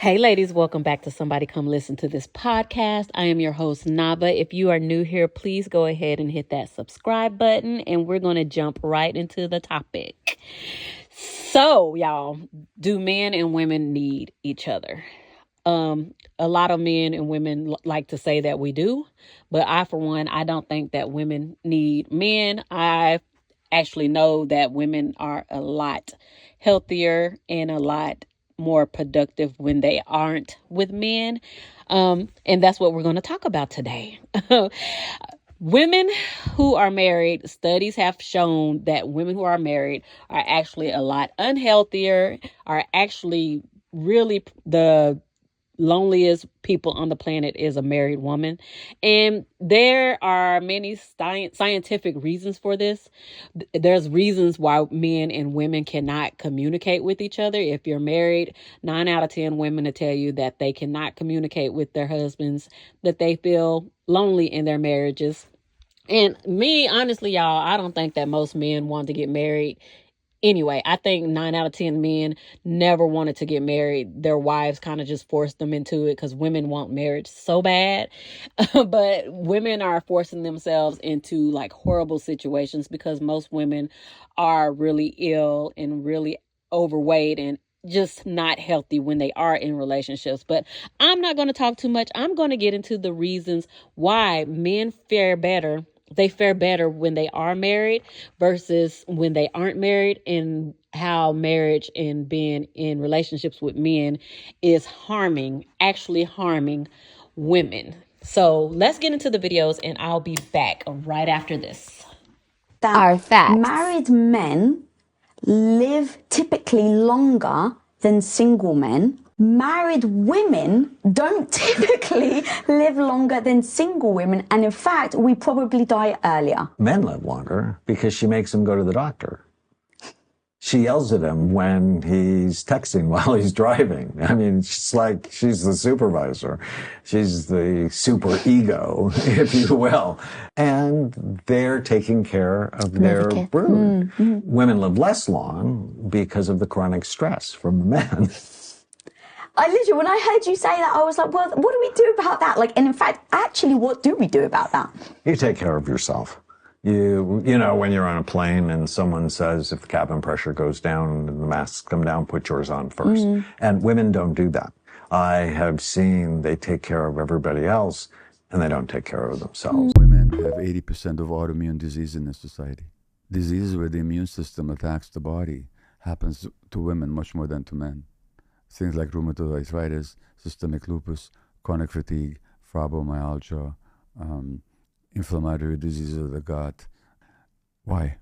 Hey, ladies, welcome back to Somebody Come Listen to This podcast. I am your host, Naba. If you are new here, please go ahead and hit that subscribe button, and we're going to jump right into the topic. So, y'all, do men and women need each other? A lot of men and women like to say that we do, but I, for one, I don't think that women need men. I actually know that women are a lot healthier and a lot more productive when they aren't with men. And that's what we're going to talk about today. Women who are married, studies have shown that women who are married are actually a lot unhealthier, are actually really the loneliest people on the planet is a married woman. And there are many scientific reasons for this. There's reasons why men and women cannot communicate with each other. If you're married, 9 out of 10 women will tell you that they cannot communicate with their husbands, that they feel lonely in their marriages. And me, honestly, y'all, I don't think that most men want to get married. Anyway, I think 9 out of 10 men never wanted to get married. Their wives kind of just forced them into it because women want marriage so bad. But women are forcing themselves into like horrible situations because most women are really ill and really overweight and just not healthy when they are in relationships. But I'm not going to talk too much. I'm going to get into the reasons why men fare better. They fare better when they are married versus when they aren't married, and how marriage and being in relationships with men is actually harming women. So let's get into the videos and I'll be back right after this. That facts. married men live typically longer than single men. Married women don't typically live longer than single women. And in fact, we probably die earlier. Men live longer because she makes him go to the doctor. She yells at him when he's texting while he's driving. I mean, it's like she's the supervisor. She's the super ego, if you will. And they're taking care of their brood. Women live less long because of the chronic stress from the men. When I heard you say that, I was like, well, what do we do about that? And in fact, actually, what do we do about that? You take care of yourself. You know, when you're on a plane and someone says if the cabin pressure goes down and the masks come down, put yours on first. And women don't do that. I have seen they take care of everybody else and they don't take care of themselves. Women have 80% of autoimmune disease in this society. Diseases where the immune system attacks the body happens to women much more than to men. Things like rheumatoid arthritis, systemic lupus, chronic fatigue, fibromyalgia, inflammatory diseases of the gut. Why?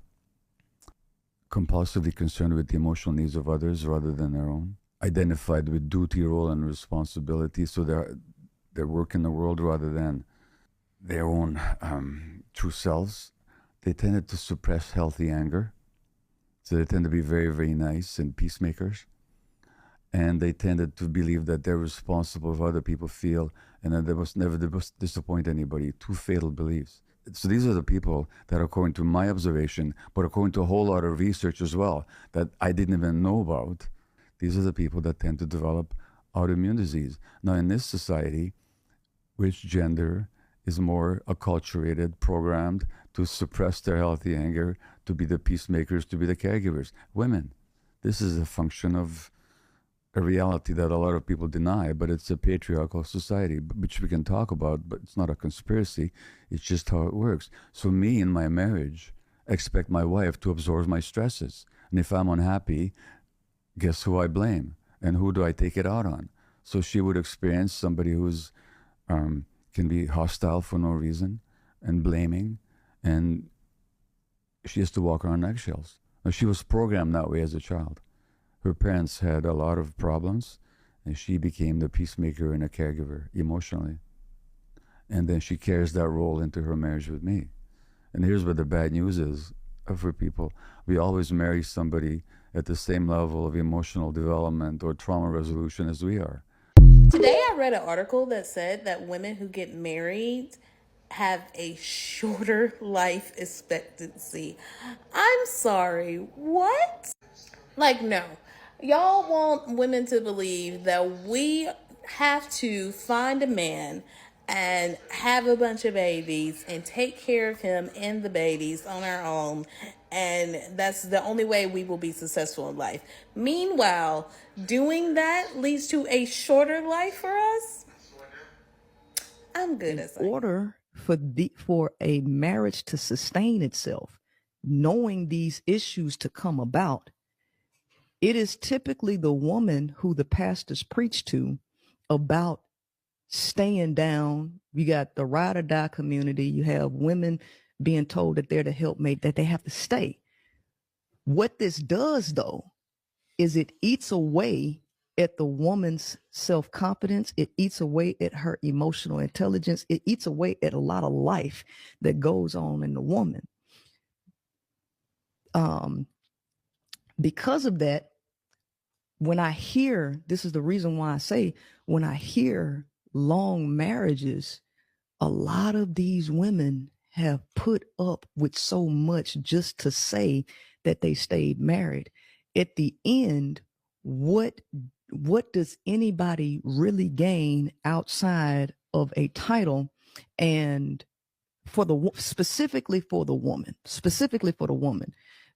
Compulsively concerned with the emotional needs of others rather than their own. Identified with duty, role, and responsibility, so their work in the world rather than their own true selves. They tended to suppress healthy anger. So they tend to be very, very nice and peacemakers. And they tended to believe that they're responsible for other people feel and that they must never disappoint anybody. Two fatal beliefs. So these are the people that, according to my observation, but according to a whole lot of research as well, that I didn't even know about, these are the people that tend to develop autoimmune disease. Now, in this society, which gender is more acculturated, programmed to suppress their healthy anger, to be the peacemakers, to be the caregivers? Women. This is a function of a reality that a lot of people deny, but it's a patriarchal society, which we can talk about, but it's not a conspiracy. It's just how it works. So me in my marriage, expect my wife to absorb my stresses. And if I'm unhappy, guess who I blame? And who do I take it out on? So she would experience somebody who's can be hostile for no reason and blaming, and she has to walk around eggshells. Now, she was programmed that way as a child. Her parents had a lot of problems, and she became the peacemaker and a caregiver emotionally. And then she carries that role into her marriage with me. And here's what the bad news is for people. We always marry somebody at the same level of emotional development or trauma resolution as we are. Today I read an article that said that women who get married have a shorter life expectancy. I'm sorry, what? No. Y'all want women to believe that we have to find a man and have a bunch of babies and take care of him and the babies on our own, and that's the only way we will be successful in life. Meanwhile, doing that leads to a shorter life for us. I'm good at In order for a marriage to sustain itself, knowing these issues to come about, it is typically the woman who the pastors preach to about staying down. You got the ride or die community. You have women being told that they're the helpmate, that they have to stay. What this does, though, is it eats away at the woman's self-confidence. It eats away at her emotional intelligence. It eats away at a lot of life that goes on in the woman. Because of that, when I hear, this is the reason why I say, when I hear long marriages, a lot of these women have put up with so much just to say that they stayed married. At the end, what does anybody really gain outside of a title? And specifically for the woman,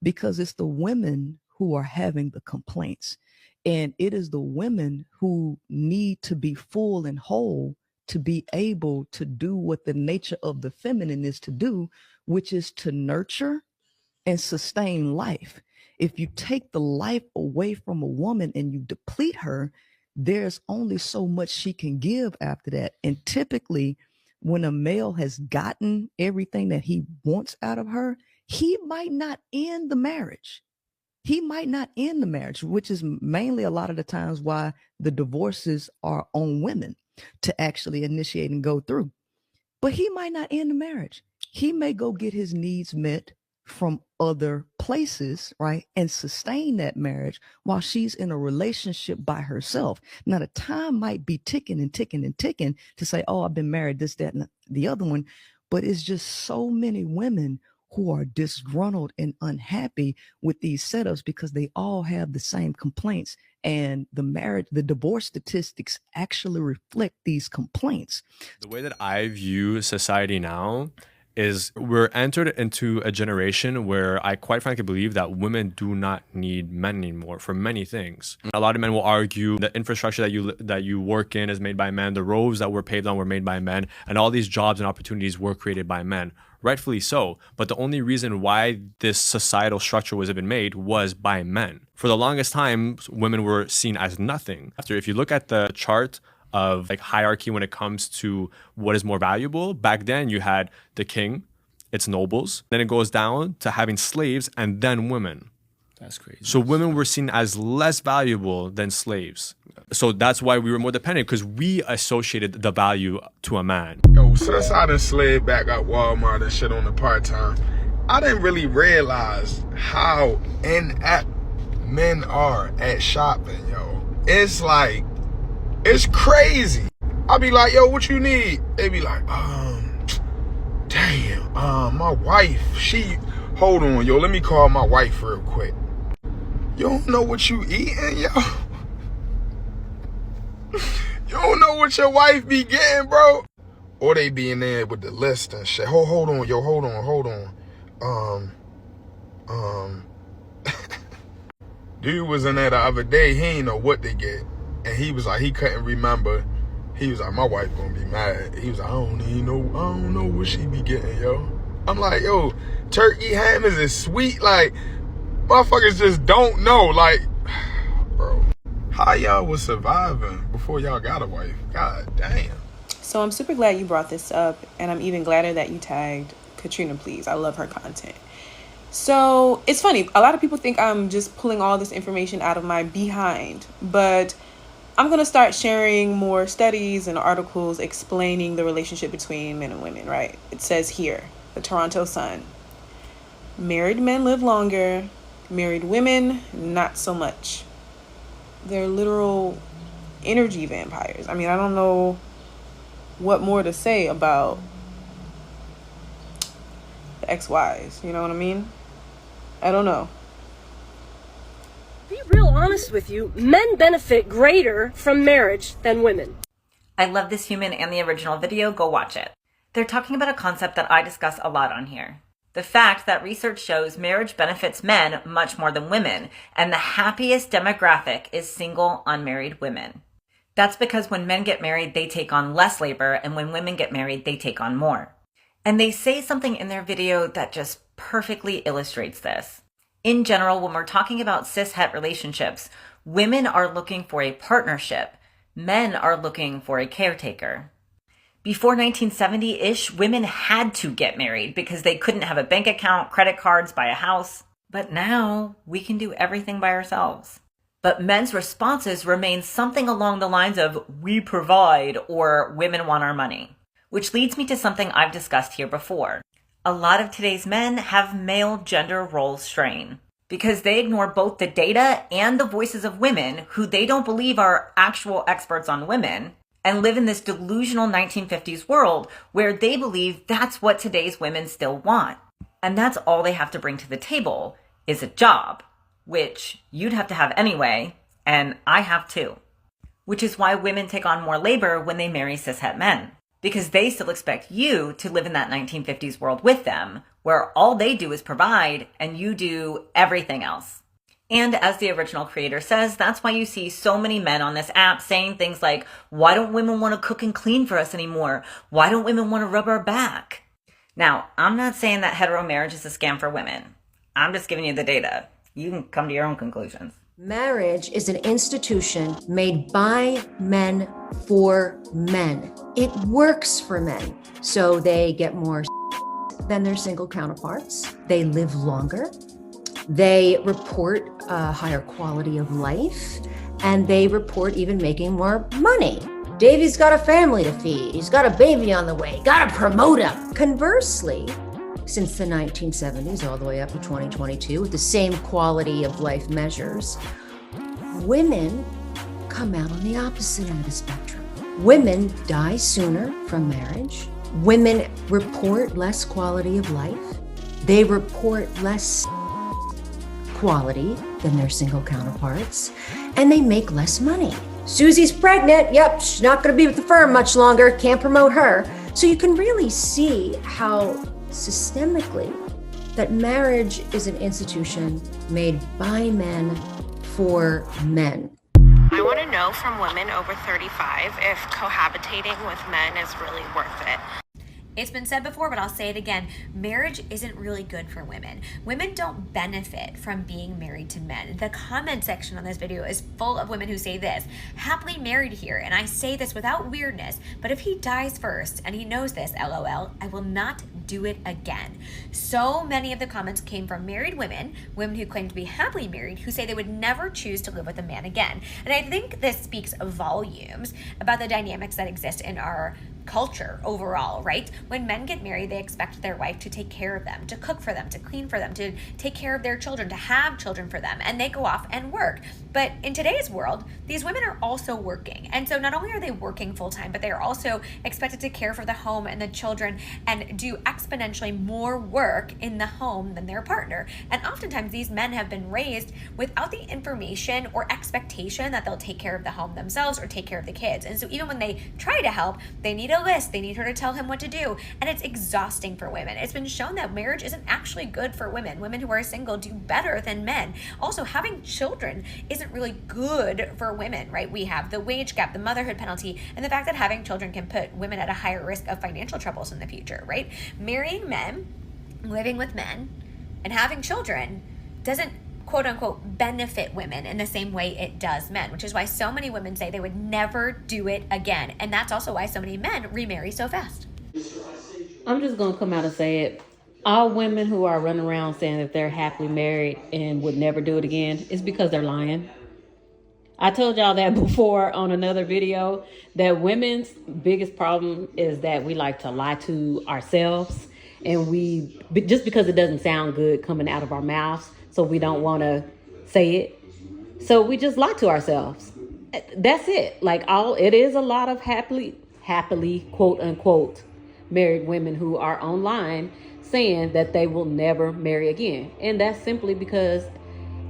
because it's the women who are having the complaints, and it is the women who need to be full and whole to be able to do what the nature of the feminine is to do, which is to nurture and sustain life. If you take the life away from a woman and you deplete her, there's only so much she can give after that. And typically, when a male has gotten everything that he wants out of her, he might not end the marriage. Which is mainly a lot of the times why the divorces are on women to actually initiate and go through. But he might not end the marriage. He may go get his needs met from other places, right? And sustain that marriage while she's in a relationship by herself. Now, the time might be ticking and ticking and ticking to say, oh, I've been married, this, that, and the other one. But it's just so many women who are disgruntled and unhappy with these setups because they all have the same complaints. And the divorce statistics actually reflect these complaints. The way that I view society now is we're entered into a generation where I quite frankly believe that women do not need men anymore for many things. A lot of men will argue the infrastructure that you work in is made by men, the roads that were paved on were made by men, and all these jobs and opportunities were created by men. Rightfully so, but the only reason why this societal structure was even made was by men. For the longest time, women were seen as nothing. If you look at the chart of like hierarchy when it comes to what is more valuable, back then you had the king, its nobles, then it goes down to having slaves and then women. That's crazy. So women were seen as less valuable than slaves. So that's why we were more dependent, because we associated the value to a man. Yo, since I done slid back up Walmart and shit on the part-time, I didn't really realize how inept men are at shopping, yo. It's like, it's crazy. I be like, yo, what you need? They be like, damn, my wife, hold on, yo, let me call my wife real quick. You don't know what you eating, yo? You don't know what your wife be getting, bro? Or they be in there with the list and shit. Hold on, yo, hold on. Dude was in there the other day, he ain't know what they get. And he was like, he couldn't remember. He was like, my wife gonna be mad. He was like, I don't know what she be getting, yo. I'm like, yo, turkey hammers is sweet. Like, motherfuckers just don't know. Like, bro, how y'all was surviving before y'all got a wife? God damn. So I'm super glad you brought this up, and I'm even gladder that you tagged Katrina Please. I love her content. So it's funny. A lot of people think I'm just pulling all this information out of my behind, but I'm going to start sharing more studies and articles explaining the relationship between men and women, right? It says here, the Toronto Sun, married men live longer, married women, not so much. They're literal energy vampires. I mean, I don't know what more to say about the ex-wives, you know what I mean? I don't know. be real honest with you, men benefit greater from marriage than women. I love this human and the original video. Go watch it. They're talking about a concept that I discuss a lot on here. The fact that research shows marriage benefits men much more than women, and the happiest demographic is single, unmarried women. That's because when men get married, they take on less labor, and when women get married, they take on more. And they say something in their video that just perfectly illustrates this. In general, when we're talking about cis-het relationships, women are looking for a partnership. Men are looking for a caretaker. Before 1970-ish, women had to get married because they couldn't have a bank account, credit cards, buy a house. But now we can do everything by ourselves. But men's responses remain something along the lines of, we provide, or women want our money. Which leads me to something I've discussed here before. A lot of today's men have male gender role strain because they ignore both the data and the voices of women who they don't believe are actual experts on women, and live in this delusional 1950s world where they believe that's what today's women still want. And that's all they have to bring to the table is a job, which you'd have to have anyway, and I have too. Which is why women take on more labor when they marry cishet men, because they still expect you to live in that 1950s world with them, where all they do is provide and you do everything else. And as the original creator says, that's why you see so many men on this app saying things like, why don't women want to cook and clean for us anymore? Why don't women want to rub our back? Now, I'm not saying that hetero marriage is a scam for women. I'm just giving you the data. You can come to your own conclusions. Marriage is an institution made by men for men. It works for men. So they get more than their single counterparts. They live longer. They report a higher quality of life, and they report even making more money. Davey's got a family to feed. He's got a baby on the way. Gotta promote him. Conversely, since the 1970s all the way up to 2022, with the same quality of life measures, women come out on the opposite end of the spectrum. Women die sooner from marriage. Women report less quality of life. They report less quality than their single counterparts, and they make less money. Susie's pregnant. Yep, she's not going to be with the firm much longer. Can't promote her. So you can really see how systemically that marriage is an institution made by men for men. I want to know from women over 35 if cohabitating with men is really worth it. It's been said before, but I'll say it again. Marriage isn't really good for women. Women don't benefit from being married to men. The comment section on this video is full of women who say this, happily married here, and I say this without weirdness, but if he dies first, and he knows this, LOL, I will not do it again. So many of the comments came from married women, women who claim to be happily married, who say they would never choose to live with a man again. And I think this speaks volumes about the dynamics that exist in our culture overall, right? When men get married, they expect their wife to take care of them, to cook for them, to clean for them, to take care of their children, to have children for them, and they go off and work. But in today's world, these women are also working. And so not only are they working full-time, but they are also expected to care for the home and the children and do exponentially more work in the home than their partner. And oftentimes these men have been raised without the information or expectation that they'll take care of the home themselves or take care of the kids. And so even when they try to help, they need a list, they need her to tell him what to do, and it's exhausting for women. It's been shown that marriage isn't actually good for women. Women who are single do better than men. Also, having children isn't really good for women, right? We have the wage gap, the motherhood penalty, and the fact that having children can put women at a higher risk of financial troubles in the future, right? Marrying men, living with men, and having children doesn't quote unquote benefit women in the same way it does men, which is why so many women say they would never do it again. And that's also why so many men remarry so fast. I'm just going to come out and say it. All women who are running around saying that they're happily married and would never do it again is because they're lying. I told y'all that before on another video, that women's biggest problem is that we like to lie to ourselves, and we, just because it doesn't sound good coming out of our mouths, so we don't want to say it. So we just lie to ourselves. That's it. Like, it is a lot of happily, quote unquote, married women who are online saying that they will never marry again. And that's simply because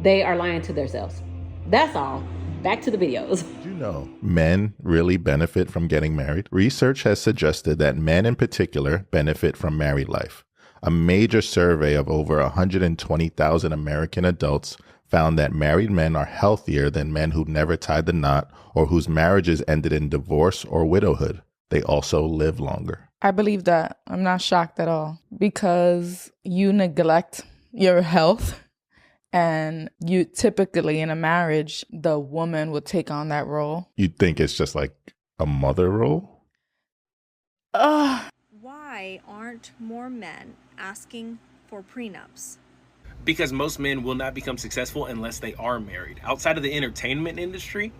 they are lying to themselves. That's all. Back to the videos. Did you know men really benefit from getting married? Research has suggested that men in particular benefit from married life. A major survey of over 120,000 American adults found that married men are healthier than men who never tied the knot or whose marriages ended in divorce or widowhood. They also live longer. I believe that. I'm not shocked at all because you neglect your health, and you typically in a marriage, the woman will take on that role. You think it's just like a mother role? Why aren't more men asking for prenups? Because most men will not become successful unless they are married. Outside of the entertainment industry,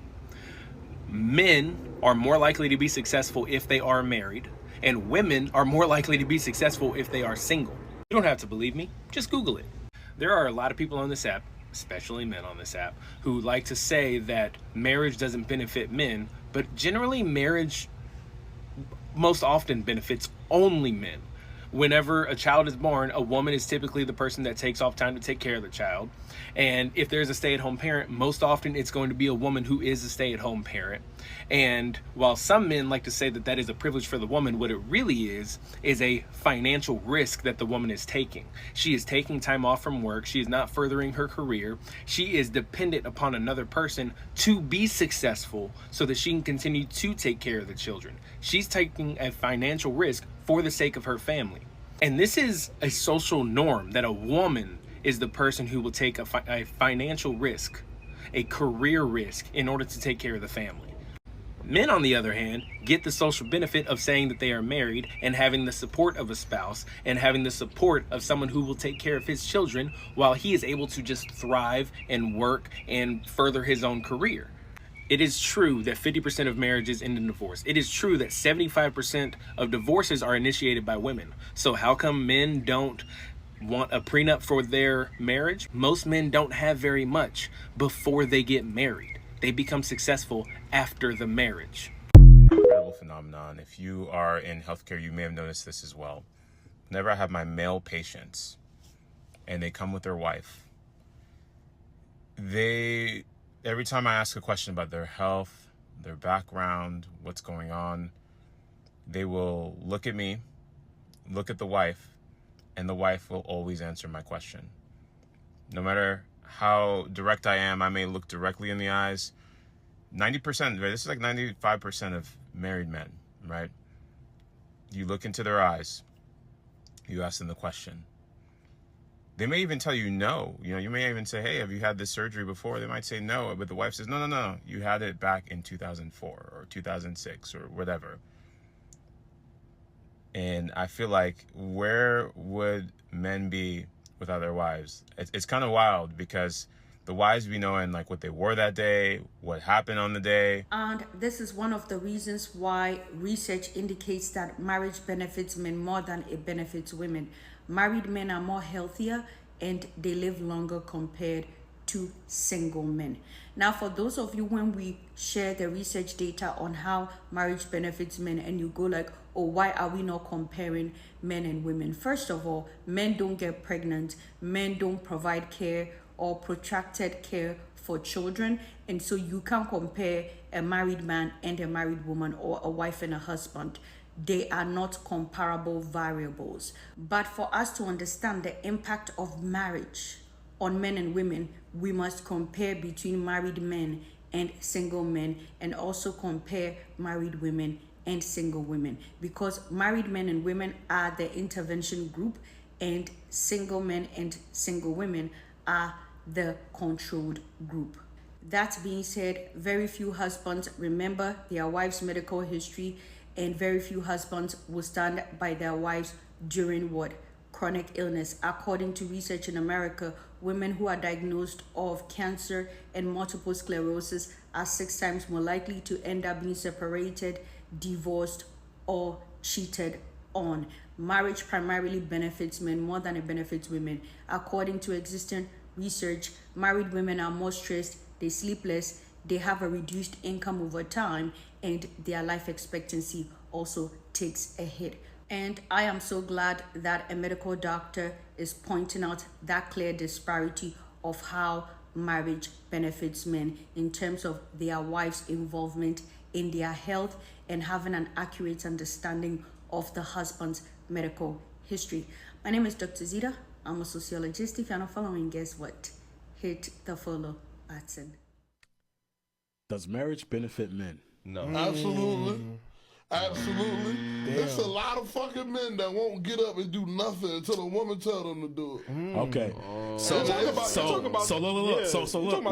men are more likely to be successful if they are married, and women are more likely to be successful if they are single. You don't have to believe me, just Google it. There are a lot of people on this app, especially men on this app, who like to say that marriage doesn't benefit men, but generally marriage most often benefits only men. Whenever a child is born, a woman is typically the person that takes off time to take care of the child. And if there's a stay-at-home parent, most often it's going to be a woman who is a stay-at-home parent. And while some men like to say that that is a privilege for the woman, what it really is a financial risk that the woman is taking. She is taking time off from work. She is not furthering her career. She is dependent upon another person to be successful so that she can continue to take care of the children. She's taking a financial risk for the sake of her family. And this is a social norm that a woman is the person who will take a financial risk, a career risk in order to take care of the family. Men, on the other hand, get the social benefit of saying that they are married and having the support of a spouse and having the support of someone who will take care of his children while he is able to just thrive and work and further his own career. It is true that 50% of marriages end in divorce. It is true that 75% of divorces are initiated by women. So how come men don't want a prenup for their marriage? Most men don't have very much before they get married. They become successful after the marriage. Incredible phenomenon. If you are in healthcare, you may have noticed this as well. Whenever I have my male patients and they come with their wife, every time I ask a question about their health, their background, what's going on, they will look at me, look at the wife, and the wife will always answer my question. No matter how direct I am, I may look directly in the eyes. 90%, right? This is like 95% of married men, right? You look into their eyes, you ask them the question. They may even tell you no. You may even say, hey, have you had this surgery before? They might say no, but the wife says, no, you had it back in 2004 or 2006 or whatever. And I feel like, where would men be without their wives? It's kind of wild, because the wives be knowing like what they wore that day, what happened on the day. And this is one of the reasons why research indicates that marriage benefits men more than it benefits women. Married men are more healthier and they live longer compared to single men. Now, for those of you, when we share the research data on how marriage benefits men and you go like, oh, why are we not comparing men and women? First of all, men don't get pregnant. Men don't provide care or protracted care for children. And so you can't compare a married man and a married woman, or a wife and a husband. They are not comparable variables. But for us to understand the impact of marriage on men and women, we must compare between married men and single men, and also compare married women and single women, because married men and women are the intervention group and single men and single women are the controlled group. That being said, very few husbands remember their wife's medical history, and very few husbands will stand by their wives during chronic illness. According to research in America, women who are diagnosed of cancer and multiple sclerosis are 6 times more likely to end up being separated, divorced, or cheated on. Marriage primarily benefits men more than it benefits women. According to existing research, married women are more stressed, they sleep less, they have a reduced income over time, and their life expectancy also takes a hit. And I am so glad that a medical doctor is pointing out that clear disparity of how marriage benefits men in terms of their wife's involvement in their health and having an accurate understanding of the husband's medical history. My name is Dr. Zita. I'm a sociologist. If you're not following, guess what? Hit the follow button. Does marriage benefit men? No. Absolutely. Absolutely. There's a lot of fucking men that won't get up and do nothing until a woman tell them to do it. Okay. So look.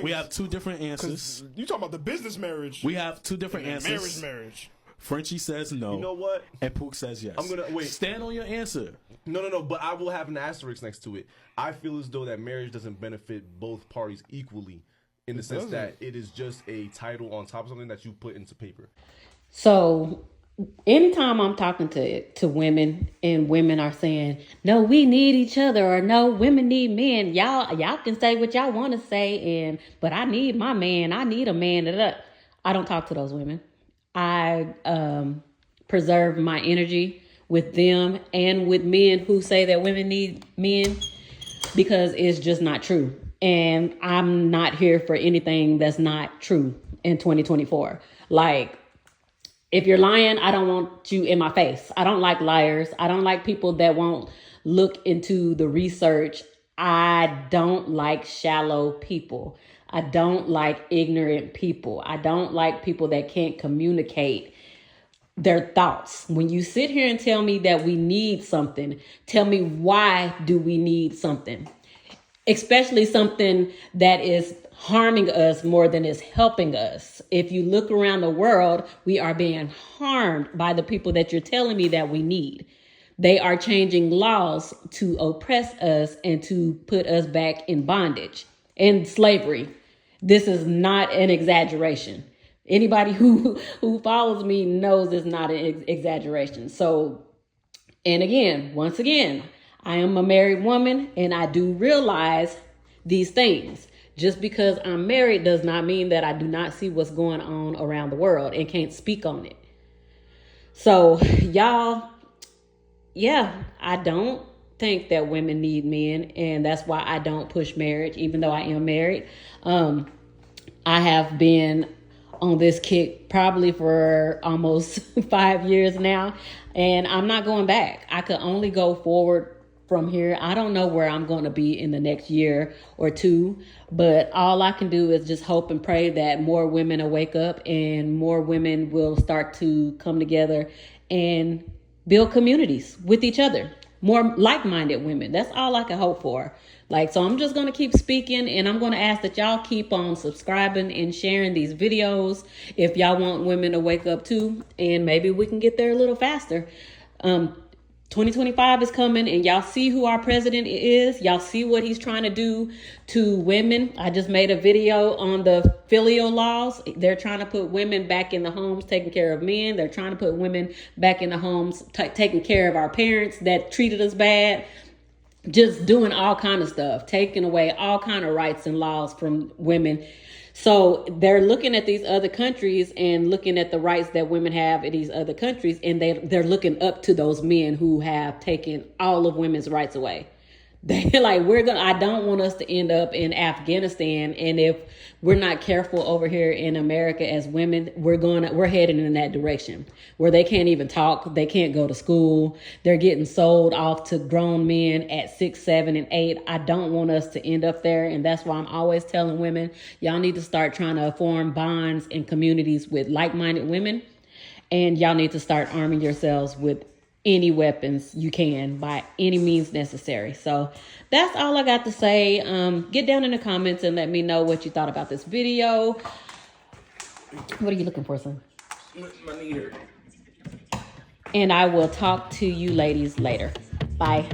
We have two different answers. You talking about the business marriage? We have two different answers. Marriage. Frenchie says no. You know what? And Pook says yes. I'm gonna wait. Stand on your answer. No. But I will have an asterisk next to it. I feel as though that marriage doesn't benefit both parties equally, in the sense that it is just a title on top of something that you put into paper. So anytime I'm talking to women and women are saying, no, we need each other, or no, women need men, y'all can say what y'all want to say, but I need my man, I need a man. I don't talk to those women. I preserve my energy with them and with men who say that women need men, because it's just not true. And I'm not here for anything that's not true in 2024. Like, if you're lying, I don't want you in my face. I don't like liars. I don't like people that won't look into the research. I don't like shallow people. I don't like ignorant people. I don't like people that can't communicate their thoughts. When you sit here and tell me that we need something, tell me, why do we need something? Especially something that is harming us more than is helping us. If you look around the world, we are being harmed by the people that you're telling me that we need. They are changing laws to oppress us and to put us back in bondage and slavery. This is not an exaggeration. Anybody who follows me knows it's not an exaggeration. So, and again, once again, I am a married woman, and I do realize these things. Just because I'm married does not mean that I do not see what's going on around the world and can't speak on it. So, y'all, I don't think that women need men, and that's why I don't push marriage, even though I am married. I have been on this kick probably for almost 5 years now, and I'm not going back. I could only go forward from here. I don't know where I'm going to be in the next year or two, but all I can do is just hope and pray that more women will wake up and more women will start to come together and build communities with each other. More like-minded women. That's all I can hope for. So I'm just going to keep speaking, and I'm going to ask that y'all keep on subscribing and sharing these videos if y'all want women to wake up too, and maybe we can get there a little faster. 2025 is coming, and y'all see who our president is. Y'all see what he's trying to do to women. I just made a video on the filial laws. They're trying to put women back in the homes taking care of men. They're trying to put women back in the homes taking care of our parents that treated us bad. Just doing all kind of stuff, taking away all kind of rights and laws from women. So they're looking at these other countries and looking at the rights that women have in these other countries, and they're looking up to those men who have taken all of women's rights away. They're like, I don't want us to end up in Afghanistan, and if we're not careful over here in America as women, we're heading in that direction where they can't even talk, they can't go to school, they're getting sold off to grown men at 6, 7, and 8. I don't want us to end up there, and that's why I'm always telling women, y'all need to start trying to form bonds and communities with like-minded women, and y'all need to start arming yourselves with any weapons you can by any means necessary. So that's all I got to say. Get down in the comments and let me know what you thought about this video. What are you looking for, son? My knee hurt. And I will talk to you ladies later. Bye.